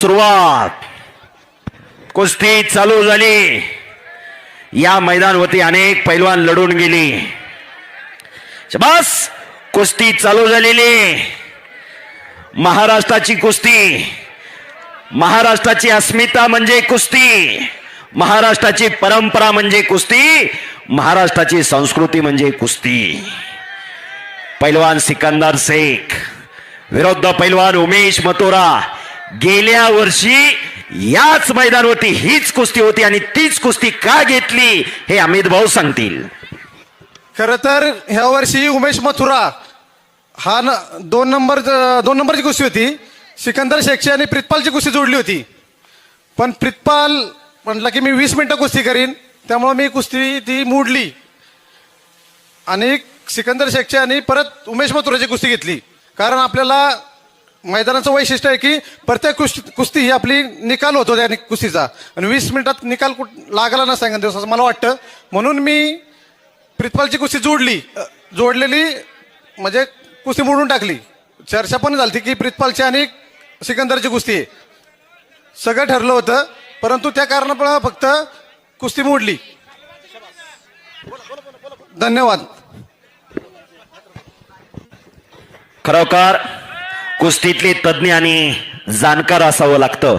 सुरुवात कुस्ती चालू झाली। या मैदानावरती अनेक पैलवान लढून गेले। शाबास, कुस्ती चालू झालेली। महाराष्ट्राची कुस्ती, महाराष्ट्राची अस्मिता म्हणजे कुस्ती, महाराष्ट्राची परंपरा म्हणजे कुस्ती, महाराष्ट्राची संस्कृती म्हणजे कुस्ती। पैलवान सिकंदर शेख विरुद्ध पैलवान उमेश मथुरा। गेल्या वर्षी याच मैदानावरती हीच कुस्ती होती आणि तीच कुस्ती का घेतली हे अमित भाऊ सांगतील। खरं तर ह्या वर्षी उमेश मथुरा हा दोन नंबरची कुस्ती होती। सिकंदर शेखची आणि प्रितपालची कुस्ती जोडली होती, पण प्रितपाल म्हटलं की मी 20 मिनिटं कुस्ती करीन, त्यामुळे मी कुस्ती ती मोडली आणि सिकंदर शेखची आणि परत उमेश मथुराची कुस्ती घेतली। कारण आपल्याला मैदानाचं वैशिष्ट्य आहे की प्रत्येक कुस्ती ही आपली निकाल होतो त्या कुस्तीचा, आणि 20 मिनिटात निकाल लागला ना सांगा दिवसाचं मला वाटतं, म्हणून मी प्रितपालची कुस्ती जोडलेली म्हणजे कुस्ती मोडून टाकली। चर्चा पण झाली की प्रितपालची आणि सिकंदरची कुस्ती आहे, सगळं ठरलं होतं, परंतु त्या कारणामुळे फक्त कुस्ती मोडली। धन्यवाद। खरोखर कुस्तीतले तज्ञ आणि जाणकार असावं लागतं।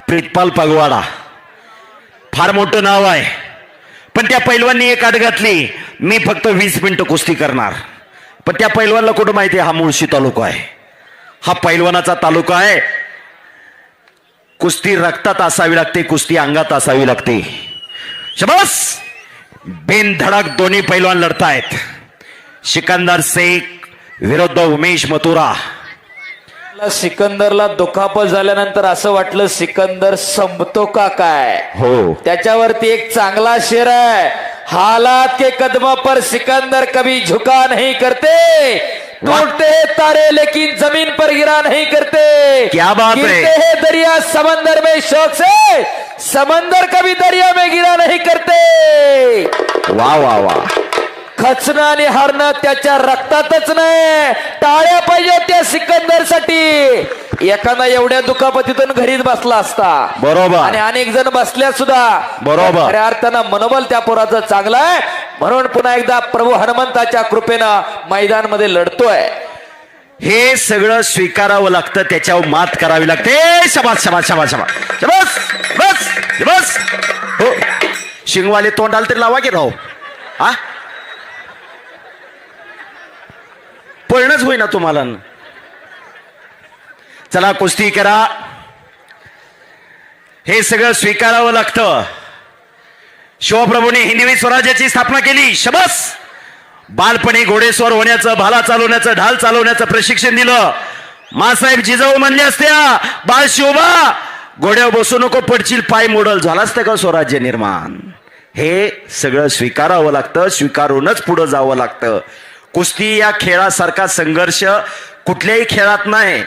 प्रितपाल पगवाडा फार मोठं नाव आहे, पण त्या पैलवाननी एक अट घातली, मी फक्त 20 मिनिटं कुस्ती करणार। पण त्या पैलवानला कुठं माहिती आहे हा मुळशी तालुका आहे, हा पैलवानाचा तालुका आहे। कुस्ती रक्तात असावी लागते, कुस्ती अंगात असावी लागते। शाबास, बेनधडक दोन्ही पैलवान लढतायत। सिकंदर शेख विरुद्ध उमेश मथुरा। सिकंदरला दुखापत झाल्यानंतर असं वाटलं सिकंदर संपतो का काय, हो, त्याच्यावरती एक चांगला शेर है, हालात के कदमों पर सिकंदर कभी झुका नहीं करते, टूटते तारे लेकिन जमीन पर गिरा नहीं करते। क्या बात है। गिरते हैं दरिया समंदर में शौक से, समंदर कभी दरिया में गिरा नहीं करते। वा वा वा। खचणं आणि हारणं त्याच्या रक्तातच नाही। टाळ्या पाहिजे त्या सिकंदरसाठी। एखादा एवढ्या दुखापतीतून घरीच बसला असता, बरोबर, आणि अनेक जण बसल्या सुद्धा, बरोबर। खऱ्या अर्थानं मनोबल त्या पोराचं चांगलं आहे, म्हणून पुन्हा एकदा प्रभू हनुमंताच्या कृपेनं मैदानमध्ये लढतोय। हे सगळं स्वीकारावं लागतं, त्याच्यावर मात करावी लागते। शबास शबास शबास शबास शबास बस बस। हो, शिंगवाले तोंडाला तरी लावा की राव, हा पळणच होईना तुम्हाला। चला कुस्ती करा, हे सगळं स्वीकारावं लागतं। शिवप्रभूने हिंदवी स्वराज्याची स्थापना केली। शबास, बालपणी घोडेस्वार होण्याचं, भाला चालवण्याचं, ढाल चालवण्याचं प्रशिक्षण दिलं। मासाहेब जिजाऊ म्हणले असत्या, बाळ शिवबा घोड्यावर बसू नको, पडशील पाय मोडल, झालं असतं का स्वराज्य निर्माण। हे सगळं स्वीकारावं लागतं, स्वीकारूनच पुढं जावं लागतं। कुस्ती या खेळासारखा संघर्ष कुठल्याही खेळात नाही।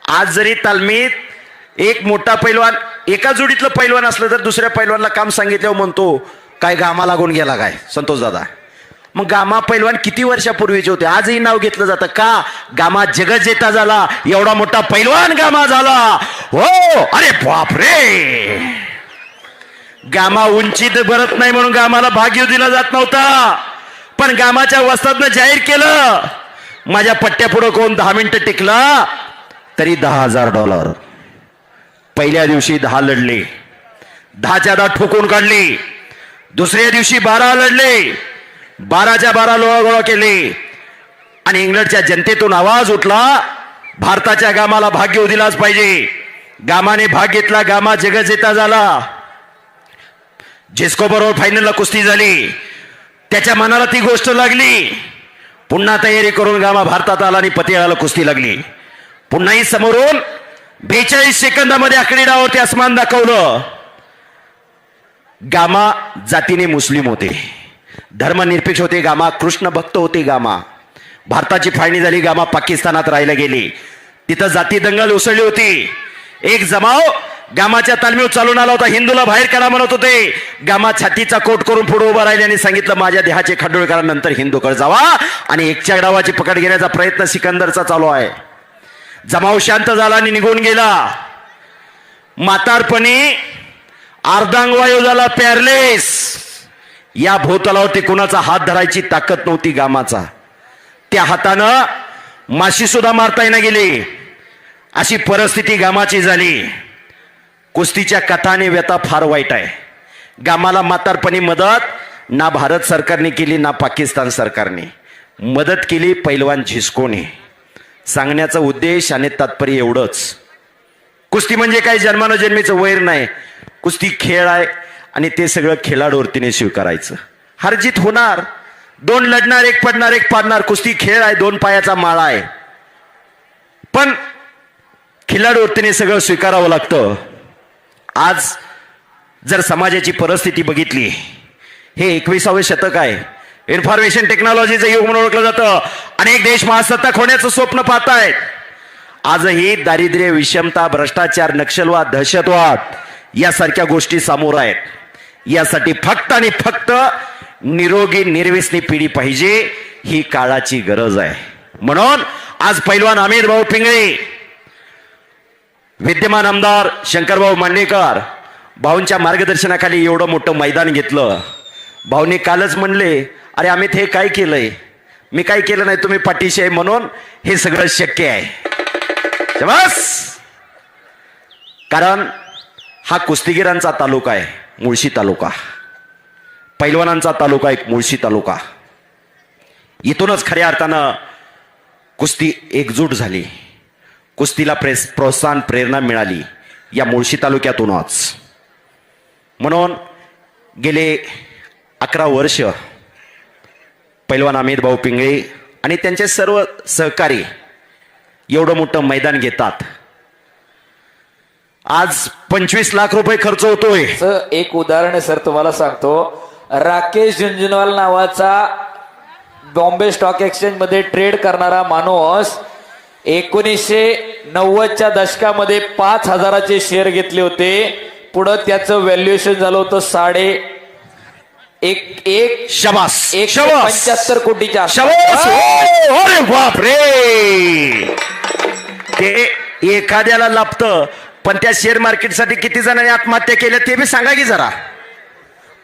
आज जरी तालमीत एक मोठा पैलवान, एका जोडीतलं पैलवान असलं तर दुसऱ्या पैलवानला काम सांगितल्यावर म्हणतो काय गामा लागून गेला काय संतोष दादा। मग गामा पैलवान किती वर्षापूर्वीचे होते, आजही नाव घेतलं जातं का गामा जगत जेता झाला, एवढा मोठा पैलवान गामा झाला। हो, अरे बापरे, गामा उंचीत भरत नाही म्हणून गामाला भाग येऊ दिला जात नव्हता, पण गामाच्या वस्तादनं जाहीर केलं, माझ्या पट्ट्या पुढं कोण 10 मिनिटं टिकला तरी $10,000। पहिल्या दिवशी 10 लढले, 10च्या 10 ठोकून काढले। दुसऱ्या दिवशी 12 लढले, 12च्या 12 लोळागोळा केले, आणि इंग्लंडच्या जनतेतून आवाज उठला, भारताच्या गामाला भाग घेऊ दिलाच पाहिजे। गामाने भाग घेतला, गामा जगत जेता झाला। जेस्को बरोबर फायनलला कुस्ती झाली, त्याच्या मनाला ती गोष्ट लागली, पुन्हा तयारी करून गामा भारतात आला आणि पतियाळाला कुस्ती लागली। पुन्हाही समोरून 42 सेकंदामध्ये आकडी डावावरती आसमान दाखवलं। गामा जातीने मुस्लिम होते, धर्मनिरपेक्ष होते, गामा कृष्ण भक्त होते। गामा भारताची फाळणी झाली, गामा पाकिस्तानात राहायला गेली, तिथं जाती दंगल उसळली होती। एक जमाव गामाच्या तालमीवर चालून आला होता, हिंदूला बाहेर करा म्हणत होते। गामा छातीचा कोट करून पुढे उभा राहिले आणि सांगितलं माझ्या देहाचे खड्डोळ करा, नंतर हिंदूकडे जावा, आणि एकच्या डावाची पकड घेण्याचा प्रयत्न सिकंदरचा चालू आहे। जमाव शांत झाला आणि निघून गेला। म्हातारपणी अर्धांगवायुजाला पॅरलेस, या भोवतालावरती कुणाचा हात धरायची ताकद नव्हती गामाचा. त्या हातानं माशी सुद्धा मारता येणं गेली, अशी परिस्थिती गामाची झाली. कुस्तीच्या कथाने व्यथा फार वाईट आहे. गामाला म्हातारपणी मदत ना भारत सरकारने केली ना पाकिस्तान सरकारने. मदत केली पैलवान झिस्कोने. सांगण्याचा उद्देश आणि तात्पर्य एवढंच, कुस्ती म्हणजे काही जन्मानं जन्मीचं वैर नाही. कुस्ती खेळ आहे आणि ते सगळं खिलाडूवरतीने स्वीकारायचं. हारजीत होणार, दोन लढणार, एक पडणार एक पाडणार. कुस्ती खेळ आहे, दोन पायाचा माळा आहे, पण खिलाडूवरतीने सगळं स्वीकारावं लागतं. आज जर समाजाची परिस्थिती बघितली, हे 21वे शतक आहे. इन्फॉर्मेशन टेक्नॉलॉजीचं युग म्हणून ओळखलं जातं. अनेक देश महासत्ताक होण्याचं स्वप्न पाहतायत. आजही दारिद्र्य, विषमता, भ्रष्टाचार, नक्षलवाद, दहशतवाद यासारख्या गोष्टी समोर आहेत. यासाठी फक्त आणि फक्त निरोगी निर्व्यसनी पिढी पाहिजे, ही काळाची गरज आहे. म्हणून आज पैलवान अमित भाऊ पिंगळे, विद्यमान आमदार शंकरभाऊ मांडेकर भाऊंच्या मार्गदर्शनाखाली एवढं मोठं मैदान घेतलं. भाऊने कालच म्हणले, अरे अमित हे काय केलंय? मी काय केलं नाही, तुम्ही पाठीशी आहे म्हणून हे सगळं शक्य आहे. बस, कारण हा कुस्तीगिरांचा तालुका आहे, मुळशी तालुका. पैलवानांचा तालुका एक मुळशी तालुका. इथूनच खऱ्या अर्थानं कुस्ती एकजूट झाली, कुस्तीला प्रोत्साहन, प्रेरणा मिळाली या मुळशी तालुक्यातूनच. म्हणून गेले 11 वर्ष पैलवान अमित भाऊ पिंगळे आणि त्यांचे सर्व सहकारी एवढं मोठं मैदान घेतात. आज 25 लाख रुपये खर्च होतोय. एक उदाहरण आहे सर, तुम्हाला सांगतो. राकेश झुंझुनवाल नावाचा बॉम्बे स्टॉक एक्सचेंज मध्ये ट्रेड करणारा माणूस 1990च्या दशकामध्ये 5,000चे शेअर घेतले होते. पुढं त्याचं व्हॅल्युएशन झालं होतं शबास, 175 कोटीच्या शबास. अरे बाप रे, ते एखाद्याला लाभतं, पण त्या शेअर मार्केटसाठी किती जणांनी आत्महत्या केल्या ते बी सांगा की जरा.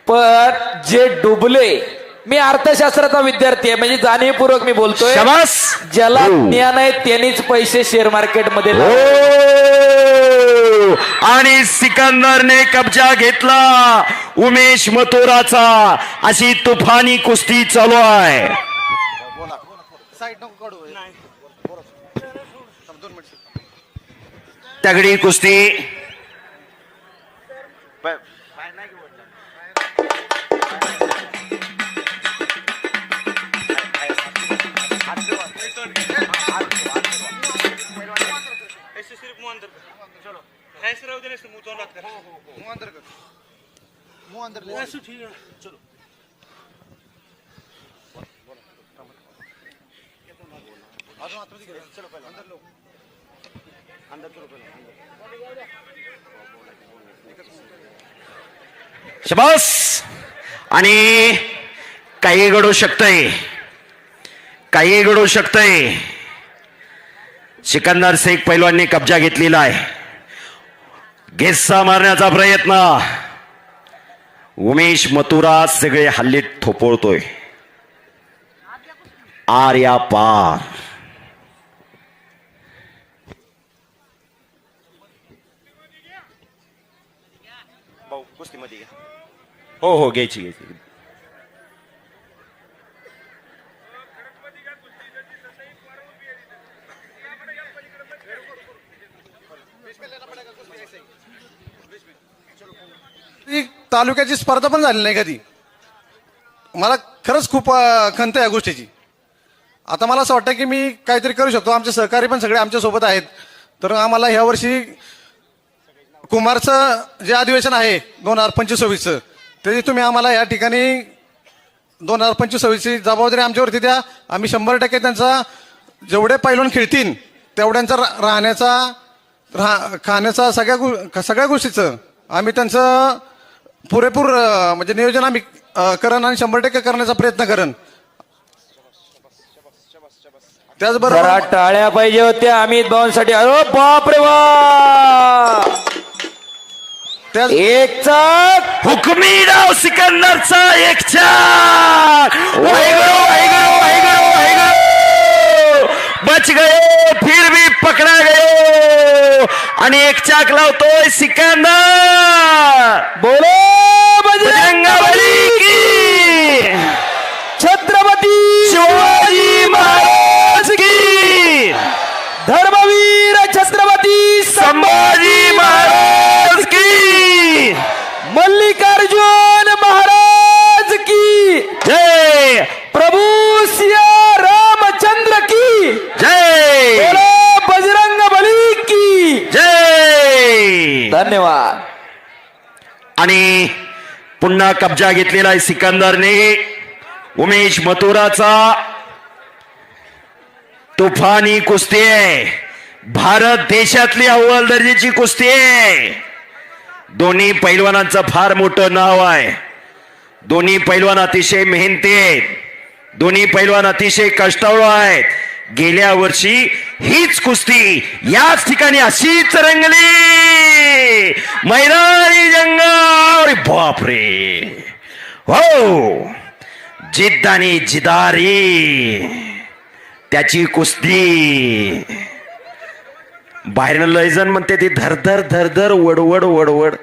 पण जे डुबले, मी अर्थशास्त्राचा विद्यार्थी आहे, म्हणजे जाणीवपूर्वक मी बोलतोय. शबास. ज्याला ज्ञान आहे त्यांनीच पैसे शेअर मार्केटमध्ये आणि सिकंदरने कब्जा घेतला उमेश मथुराचा. अशी तुफानी कुस्ती चालू आहे. तगडी कुस्ती. शबास. आणि काही घडू शकतंय, काही घडू शकतंय. सिकंदर शेख पैलवानने कब्जा घेतलेला आहे. घेस्सा मारण्याचा प्रयत्न. उमेश मथुरा सगळे हल्ले थोपवतोय. आर्या पार. कुस्तीमध्ये हो हो घ्यायची घ्यायची. तालुक्याची स्पर्धा पण झाली नाही कधी. मला खरंच खूप खंत आहे या गोष्टीची. आता मला असं वाटतं की मी काहीतरी करू शकतो. आमचे सहकारी पण सगळे आमच्या सोबत आहेत. तर आम्हाला ह्या वर्षी कुमारचं जे अधिवेशन आहे 2025-26चं, त्याची तुम्ही आम्हाला या ठिकाणी 2025-26ची जबाबदारी आमच्यावरती द्या. आम्ही 100% त्यांचा जेवढे पैलवान खेळतील तेवढ्यांचा राहण्याचा, खाण्याचा, सगळ्या गोष्टीचं आम्ही त्यांचं पुरेपूर म्हणजे नियोजन आम्ही करण आणि 100% करण्याचा प्रयत्न करण. त्याचबरोबर टाळ्या पाहिजे होत्या अमित भाऊंसाठी. अरे बाप रे वा. त्या- एक चाक हुकमी डाव सिकंदरचा एक चाक वाहेगुरु वाहेगुरु वाहेगुरु वाहेगुरु बच गए फिर भी पकड़ा गयो आणि एक चाक लावतोय सिकंदर बोलो बजरंगबली की छत्रपती शिवाजी महाराज की धर्मवीर छत्रपती संभाजी महाराज की मल्लिकार्जुन महाराज की जय प्रभु सिया रामचंद्र की जय बोलो बजरंग बली की जय धन्यवाद. आणि पुन्हा कब्जा घेतलेला आहे सिकंदरने उमेश मथुराचा. तुफानी कुस्ती आहे, भारत देशातली अव्वल दर्जाची कुस्ती आहे. दोन्ही पैलवानांचं फार मोठं नाव आहे. दोन्ही पैलवान अतिशय मेहनती आहेत. दोन्ही पैलवान अतिशय कष्टाळू आहेत. गेल्या वर्षी हीच कुस्ती याच ठिकाणी अशीच रंगली मैदानी जंगावर. बापरे हो, जिद्द आणि जिदारी त्याची कुस्ती. बाहेरनं लयजण म्हणते ती धरधर धरधर वडवड वडवड.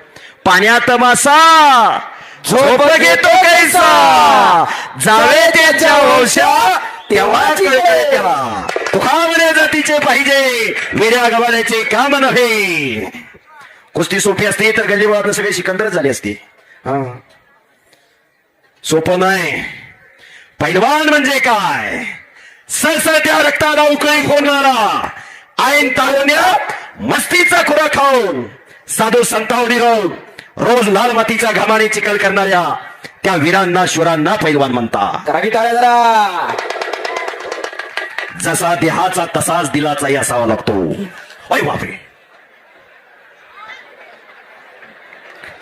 पाण्यात मासा झोप घेतो कैसा, जावे त्याच्या वंशा तेव्हा तुकावणे जातीचे पाहिजे, वेड्या गवाड्याचे काम नव्हे. कुस्ती सोपी असते तर गल्लीबाळात सगळे सिकंदरच झाली असती. सोपं नाही. पैलवान म्हणजे काय, सळसळत्या रक्ताला उकळी फोडणारा, ऐन तारुण्यात मस्तीचा खुरा खाऊन साधू संतावडी रोज लाल मातीचा घामाने चिखल करणाऱ्या त्या वीरांना शुरांना पैलवान म्हणतात. करा की टाळ्या जरा. जसा देहाचा तसाच दिलाचाही असावा लागतो. अय बापरे,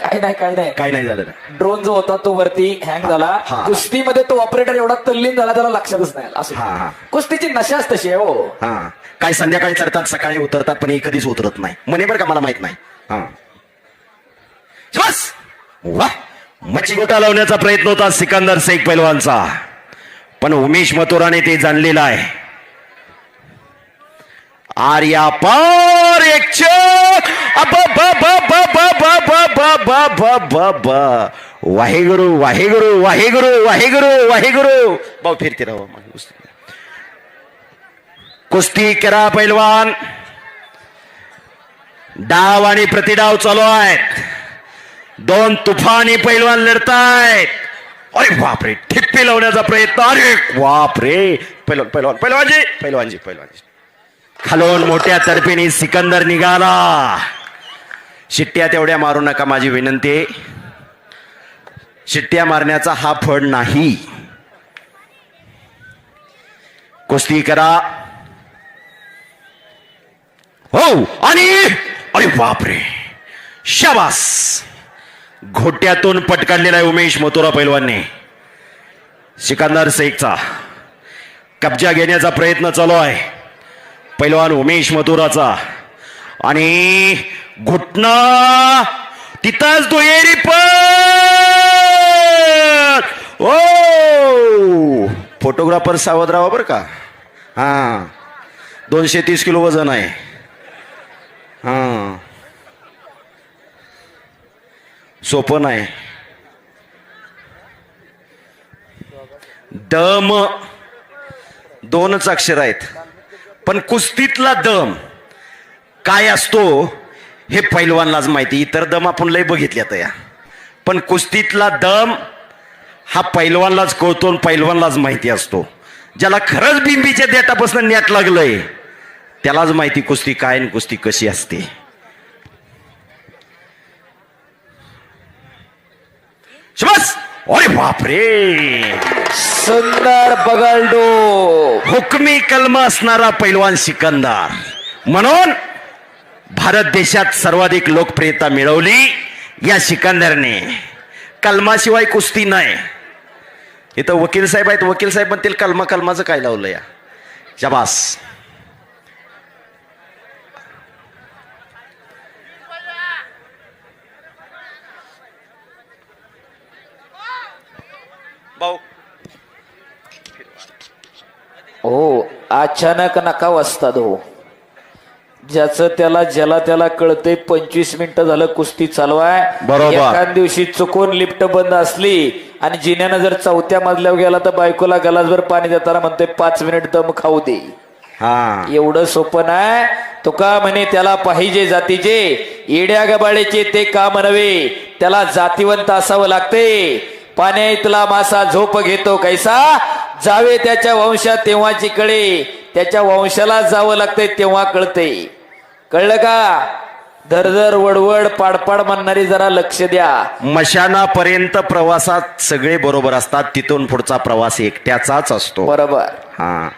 काय नाही काय नाही झालं. ड्रोन जो होता तो वरती हँग झाला. हा. कुस्तीमध्ये तो ऑपरेटर एवढा तल्लीन झाला त्याला लक्षातच नाही आलं. असं हा, हा. कुस्तीची नशाच तशी आहे हो. हा, काय संध्याकाळी चढतात सकाळी उतरतात पण हे कधीच उतरत नाही म्हणे बरं का, मला माहित नाही. हा बस वा, मच्छी गोटा लावण्याचा प्रयत्न होता सिकंदर शेख पैलवानचा, पण उमेश मथुराने ते जाणलेलं आहे. आर्या पार एक चक. वाहेगुरु वाहेगुरु वाहेगुरु वाहेगुरु वाहेगुरु. भाऊ फिरते राव. कुस्ती करा पैलवान. डाव आणि प्रतिडाव चालू आहेत. दोन तुफानी पैलवान लढतायत. अरे बापरे, ठिप्पी लावण्याचा प्रयत्न. अरे बापरे, पैलवान पैलवान पैलवानजी पैलवानजी पैलवानजी खालून मोठ्या तर्फेने सिकंदर निघाला. शिट्ट्या तेवढ्या मारू नका, माझी विनंती आहे. शिट्ट्या मारण्याचा हा फळ नाही. कुस्ती करा. हो, आणि अरे बापरे, शाबास. घोट्यातून पटकाडलेला आहे उमेश मथुरा पैलवानने. सिकंदर शेखचा कब्जा घेण्याचा प्रयत्न चालू आहे पैलवान उमेश मथुराचा. आणि घुटना तिथंच दुहेरी पण. ओ, फोटोग्राफर सावध राहा बरं का. हा, 230 किलो वजन आहे. हा, सोपं नाही. दम दोनच अक्षर आहेत, पण कुस्तीतला दम काय असतो हे पैलवानलाच माहिती. इतर दम आपण लय बघितल्यात या, पण कुस्तीतला दम हा पैलवानलाच कळतो आणि पैलवानलाच माहिती असतो. ज्याला खरंच बिंबीच्या देटापासून नेट लागलंय त्यालाच माहिती कुस्ती काय आणि कुस्ती कशी असते. बस. अरे बापरे, सुंदर बगलडो. हुकमी कलम असणारा पैलवान सिकंदर म्हणून भारत देशात सर्वाधिक लोकप्रियता मिळवली या सिकंदरने. कलमाशिवाय कुस्ती नाही. इथं वकील साहेब आहेत, वकील साहेब म्हणतील कलमाचं काय लावलं या. शाबास. हो अचानक नका वसतात हो. ज्याचं ज्याला त्याला कळतंय 25 मिनिटं झालं कुस्ती चालवाय. बरोबर. एखाद दिवशी चुकून लिफ्ट बंद असली आणि जिन्यानं जर 4थ्या मजल्यावर गेला तर बायकोला गलासभर पाणी देताना म्हणतोय 5 मिनिट दम खाऊ दे. हा एवढं सोपं नाही. तुका म्हणे त्याला पाहिजे जातीचे, येड्या गबाळेचे ते काम नव्हे, त्याला जातीवंत असावं लागते. पाण्यातला मासा झोप घेतो कैसा, जावे त्याच्या वंशात तेव्हाची कळे, त्याच्या वंशाला जावं लागतंय तेव्हा कळते. कळलं का? धरधर वडवड पाडपाड म्हणणारी जरा लक्ष द्या. मशानापर्यंत प्रवासात सगळे बरोबर असतात, तिथून पुढचा प्रवास एकट्याचाच असतो. बरोबर. हा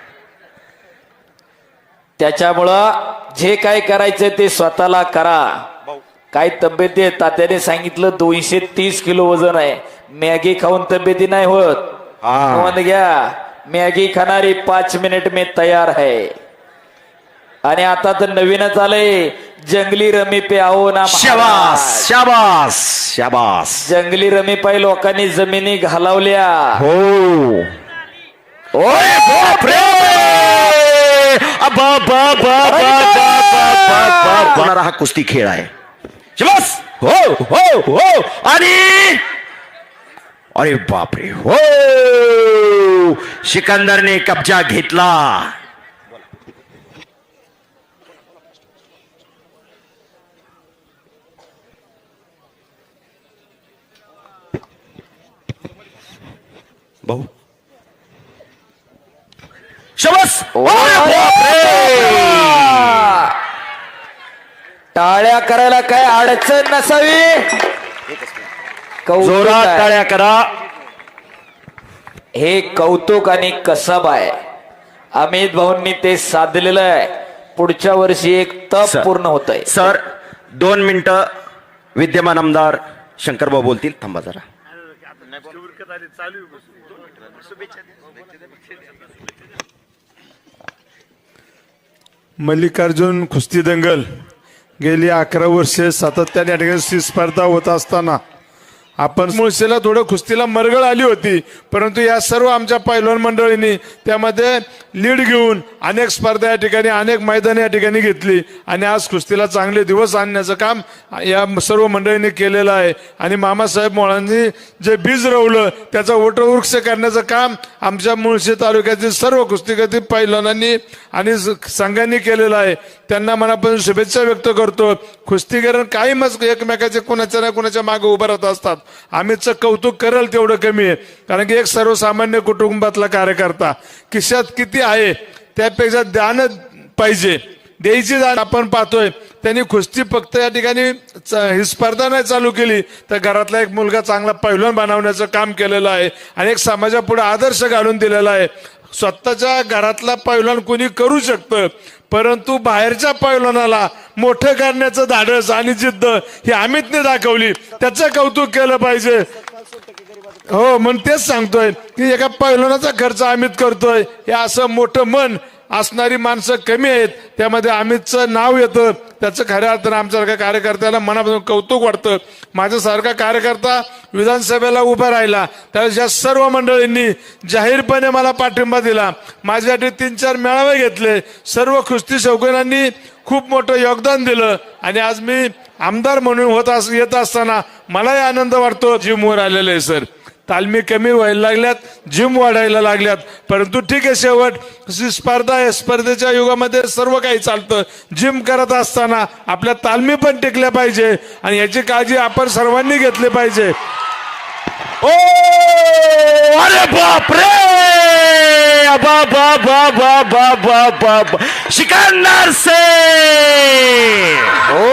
त्याच्यामुळं जे काय करायचं ते स्वतःला करा. काय तब्येती आहे? तात्याने सांगितलं 230 किलो वजन आहे. मॅगी खाऊन तब्येती नाही होत. हा. नोंद घ्या, मॅगी खाणारी 5 मिनिट में तयार है. आणि आता तर नवीनच आलंय, जंगली रमी पे आओ ना महाराज. शाबास शाबास शाबास. जंगली रमी पायी लोकांनी जमिनी घालावल्या. हो ओय बापरे! होणारा हा कुस्ती खेळ आहे. शाबास. हो हो हो. आणि अरे बापरे हो, सिकंदरने कब्जा घेतला. भाऊ शाबास. टाळ्या करायला काय अडचण नसावी. कौतुक जोरात आहे. टाळ्या करा. हे कौतुक आणि कसब आहे. अमित भाऊंनी ते साधलेलं आहे. पुढच्या वर्षी एक तप सर. पूर्ण होत आहे. सर 2 मिनिटं विद्यमान आमदार शंकरभाऊ बोलतील. थांबा जरा. मल्लिकार्जुन कुस्ती दंगल गेली 11 वर्षे सातत्याने या ठिकाणी स्पर्धा होत असताना आपण मुळशीला थोडं कुस्तीला मरगळ आली होती, परंतु या सर्व आमच्या पैलवान मंडळींनी त्यामध्ये लीड घेऊन अनेक स्पर्धा या ठिकाणी, अनेक मैदाने या ठिकाणी घेतली आणि आज कुस्तीला चांगले दिवस आणण्याचं काम या सर्व मंडळींनी केलेलं आहे. आणि मामासाहेब मोळांनी जे बीज रोवलं त्याचा वटवृक्ष करण्याचं काम आमच्या मुळशी तालुक्यातील सर्व कुस्तीगती पैलवानांनी आणि संघांनी केलेलं आहे. त्यांना मनापासून शुभेच्छा व्यक्त करतो. कुस्तीगीर काही मग एकमेकाचे कुणाच्या ना कुणाच्या मागे उभं राहत असतात. आम्हीच कौतुक करेल तेवढं कमी आहे, कारण की एक सर्वसामान्य कुटुंबातला कार्यकर्ता खिशात किती आहे त्यापेक्षा दान पाहिजे, द्यायची दान आपण पाहतोय. त्यांनी कुस्ती फक्त या ठिकाणी ही स्पर्धा नाही चालू केली तर घरातला एक मुलगा चांगला पैलवान बनवण्याचं काम केलेलं आहे आणि एक समाजापुढे आदर्श घालून दिलेला आहे. स्वतःच्या घरातला पैलवान कोणी करू शकतं, परंतु बाहेरच्या पैलवानाला मोठं करण्याचं धाडस आणि जिद्द ही अमितने दाखवली. त्याचं कौतुक केलं पाहिजे. हो, म्हणून तेच सांगतोय की एका पैलवानाचा खर्च अमित करतोय. हे असं मोठं मन असणारी माणसं कमी आहेत. त्यामध्ये अमितचं नाव येतं. त्याचं खऱ्या अर्थानं आमच्यासारख्या कार्यकर्त्याला मनापासून कौतुक वाटतं. माझ्यासारखा कार्यकर्ता विधानसभेला उभा राहिला त्यावेळेस या सर्व मंडळींनी जाहीरपणे मला पाठिंबा दिला. माझ्यासाठी 3-4 मेळावे घेतले. सर्व कुस्ती शौकीनांनी खूप मोठं योगदान दिलं आणि आज मी आमदार म्हणून येत असताना मलाही आनंद वाटतो. जिमवर आलेले आहे सर, तालमी कमी व्हायला लागल्यात, जिम वाढायला लागल्यात, परंतु ठीक आहे, शेवट स्पर्धा आहे. स्पर्धेच्या युगामध्ये सर्व काही चालतं. जिम करत असताना आपल्या तालमी पण टिकल्या पाहिजे आणि याची काळजी आपण सर्वांनी घेतली पाहिजे. ओ अरे बाप रे, बा बा बा बा बा बा बा बा. सिकंदर से ओ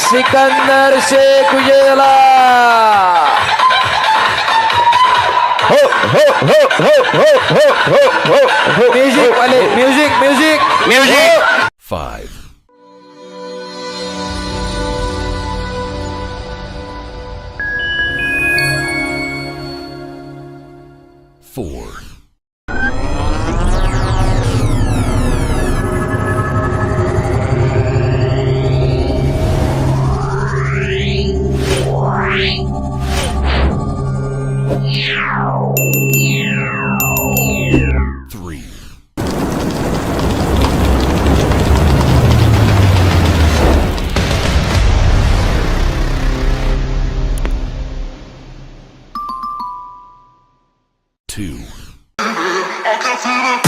सिकंदर शेख उजेला. हो हो हो हो हो हो हो हो हो. म्युझिक वाले, music music music. 5, 4, 3, 2. I can feel it.